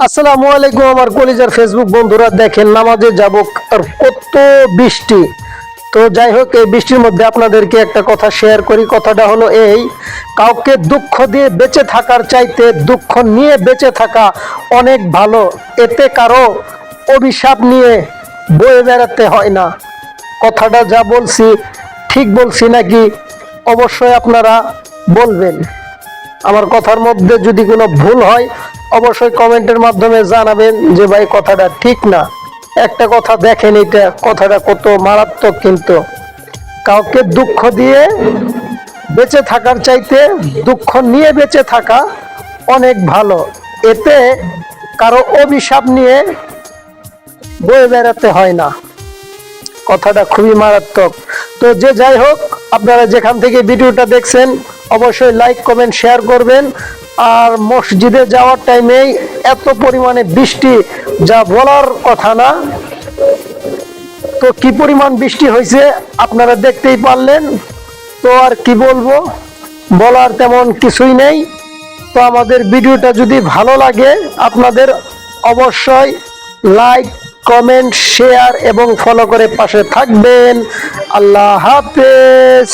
আসসালামু আলাইকুম আমার কলিজার ফেসবুক বন্ধুরা, দেখেন নামাজে যাব আর কত বৃষ্টি। তো যাই হোক, এই বৃষ্টির মধ্যে আপনাদেরকে একটা কথা শেয়ার করি। কথাটা হলো এই, কাউকে দুঃখ দিয়ে বেঁচে থাকার চাইতে দুঃখ নিয়ে বেঁচে থাকা অনেক ভালো। এতে কারো অভিশাপ নিয়ে বয়ে বেড়াতে হয় না। কথাটা যা বলছি ঠিক বলছি নাকি অবশ্যই আপনারা বলবেন। আমার কথার মধ্যে যদি কোনো ভুল হয় অবশ্যই কমেন্টের মাধ্যমে জানাবেন যে ভাই কথাটা ঠিক না। একটা কথা দেখেন, এটা কথাটা কত মারাত্মক। কিন্তু কাউকে দুঃখ দিয়ে বেঁচে থাকার চাইতে দুঃখ নিয়ে বেঁচে থাকা অনেক ভালো। এতে কারো অভিশাপ নিয়ে বয়ে বেড়াতে হয় না। কথাটা খুবই মারাত্মক। তো যে যাই হোক, আপনারা যেখান থেকে ভিডিওটা দেখছেন অবশ্যই লাইক কমেন্ট শেয়ার করবেন। আর মসজিদে যাওয়ার টাইমেই এত পরিমাণে বৃষ্টি যা বলার কথা না। তো কি পরিমাণ বৃষ্টি হয়েছে আপনারা দেখতেই পারলেন। তো আর কি বলবো, বলার তেমন কিছুই নেই। তো আমাদের ভিডিওটা যদি ভালো লাগে আপনাদের অবশ্যই লাইক কমেন্ট শেয়ার এবং ফলো করে পাশে থাকবেন। আল্লাহ হাফেজ।